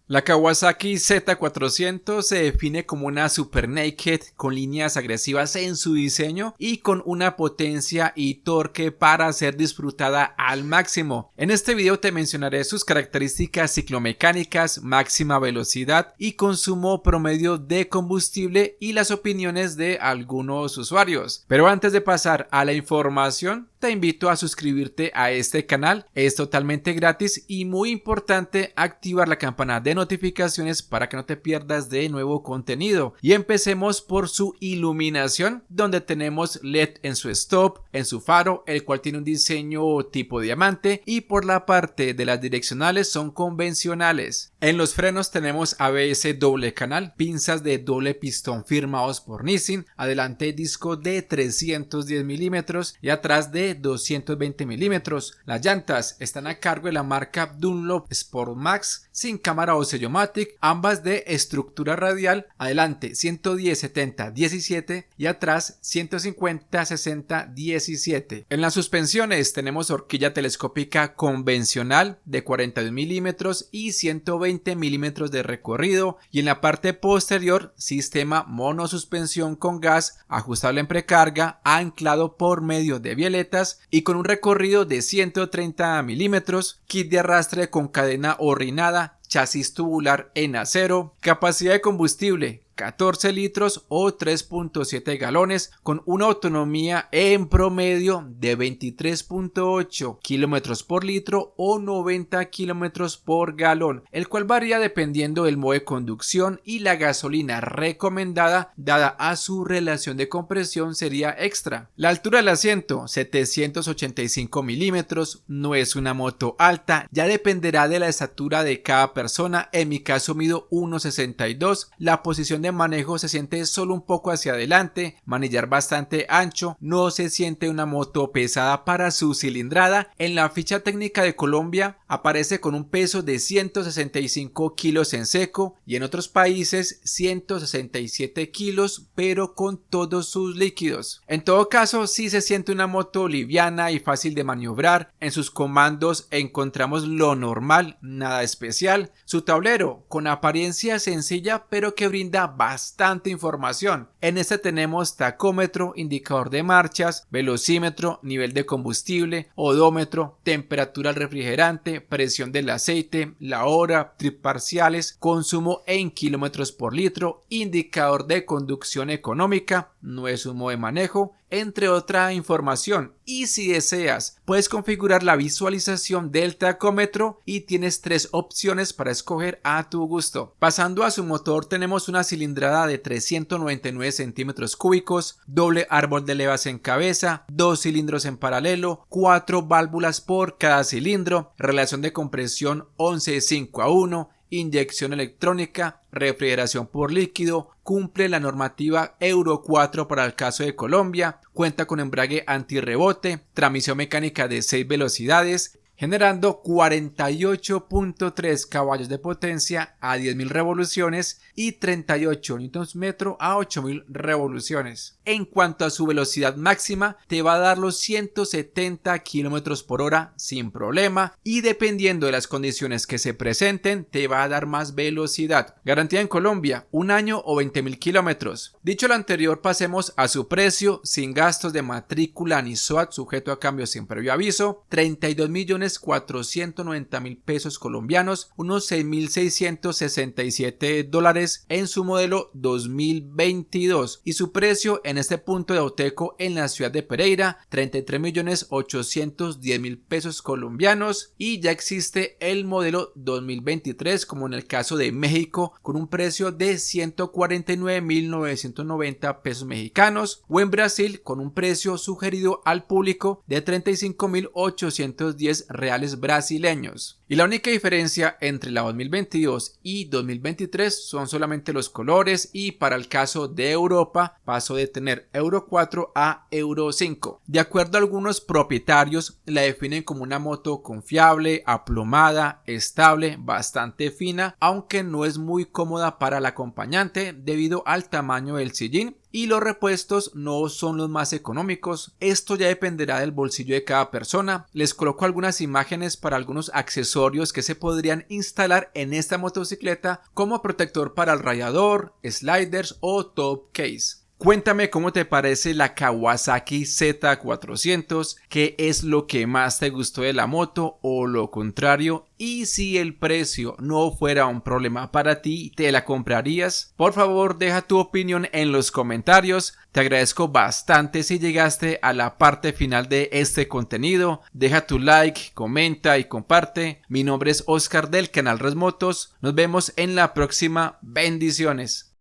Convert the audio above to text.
La Kawasaki Z400 se define como una super naked con líneas agresivas en su diseño y con una potencia y torque para ser disfrutada al máximo. En este video te mencionaré sus características ciclomecánicas, máxima velocidad y consumo promedio de combustible y las opiniones de algunos usuarios. Pero antes de pasar a la información, te invito a suscribirte a este canal, es totalmente gratis y muy importante activar la campana de notificaciones para que no te pierdas de nuevo contenido. Y empecemos por su iluminación, donde tenemos LED en su stop, en su faro, el cual tiene un diseño tipo diamante, y por la parte de las direccionales son convencionales. En los frenos tenemos ABS doble canal, pinzas de doble pistón firmados por Nissin, adelante disco de 310 milímetros y atrás de 220 milímetros. Las llantas están a cargo de la marca Dunlop Sport Max sin cámara o sellomatic, ambas de estructura radial, adelante 110/70/17 y atrás 150/60/17. En las suspensiones tenemos horquilla telescópica convencional de 42 milímetros y 120 milímetros de recorrido, y en la parte posterior sistema monosuspensión con gas ajustable en precarga, anclado por medio de violetas y con un recorrido de 130 milímetros, kit de arrastre con cadena horrinada, chasis tubular en acero, capacidad de combustible 14 litros o 3.7 galones con una autonomía en promedio de 23.8 kilómetros por litro o 90 kilómetros por galón, el cual varía dependiendo del modo de conducción, y la gasolina recomendada dada a su relación de compresión sería extra. La altura del asiento 785 milímetros, no es una moto alta, ya dependerá de la estatura de cada persona. En mi caso mido 1.62, la posición de manejo se siente solo un poco hacia adelante, manillar bastante ancho, no se siente una moto pesada para su cilindrada. En la ficha técnica de Colombia aparece con un peso de 165 kilos en seco y en otros países 167 kilos pero con todos sus líquidos. En todo caso, sí se siente una moto liviana y fácil de maniobrar. En sus comandos encontramos lo normal, nada especial. Su tablero con apariencia sencilla pero que brinda bastante información. En este tenemos tacómetro, indicador de marchas, velocímetro, nivel de combustible, odómetro, temperatura del refrigerante, presión del aceite, la hora, trip parciales, consumo en kilómetros por litro, indicador de conducción económica, no es un modo de manejo, entre otra información. Y si deseas, puedes configurar la visualización del tacómetro y tienes 3 opciones para escoger a tu gusto. Pasando a su motor, tenemos una cilindrada de 399 centímetros cúbicos, doble árbol de levas en cabeza, 2 cilindros en paralelo, 4 válvulas por cada cilindro, relación de compresión 11:5:1, inyección electrónica, refrigeración por líquido, cumple la normativa Euro 4 para el caso de Colombia, cuenta con embrague antirrebote, transmisión mecánica de 6 velocidades, generando 48.3 caballos de potencia a 10.000 revoluciones y 38 Nm a 8.000 revoluciones. En cuanto a su velocidad máxima, te va a dar los 170 km por hora sin problema, y dependiendo de las condiciones que se presenten, te va a dar más velocidad. Garantía en Colombia, 1 año o 20.000 kilómetros. Dicho lo anterior, pasemos a su precio, sin gastos de matrícula ni SOAT, sujeto a cambio sin previo aviso, 32.490.000 pesos colombianos, unos 6.667 dólares en su modelo 2022, y su precio en este punto de Auteco en la ciudad de Pereira, 33.810.000 pesos colombianos, y ya existe el modelo 2023 como en el caso de México con un precio de 149.990 pesos mexicanos, o en Brasil con un precio sugerido al público de 35.810 reales brasileños. Y la única diferencia entre la 2022 y 2023 son solamente los colores, y para el caso de Europa pasó de tener Euro 4 a Euro 5. De acuerdo a algunos propietarios, la definen como una moto confiable, aplomada, estable, bastante fina, aunque no es muy cómoda para el acompañante debido al tamaño del sillín, y los repuestos no son los más económicos. Esto ya dependerá del bolsillo de cada persona. Les coloco algunas imágenes para algunos accesorios accesorios que se podrían instalar en esta motocicleta, como protector para el radiador, sliders o top case. Cuéntame cómo te parece la Kawasaki Z400, qué es lo que más te gustó de la moto o lo contrario, y si el precio no fuera un problema para ti, ¿te la comprarías? Por favor, deja tu opinión en los comentarios. Te agradezco bastante si llegaste a la parte final de este contenido. Deja tu like, comenta y comparte. Mi nombre es Oscar del canal Resmotos. Nos vemos en la próxima. Bendiciones.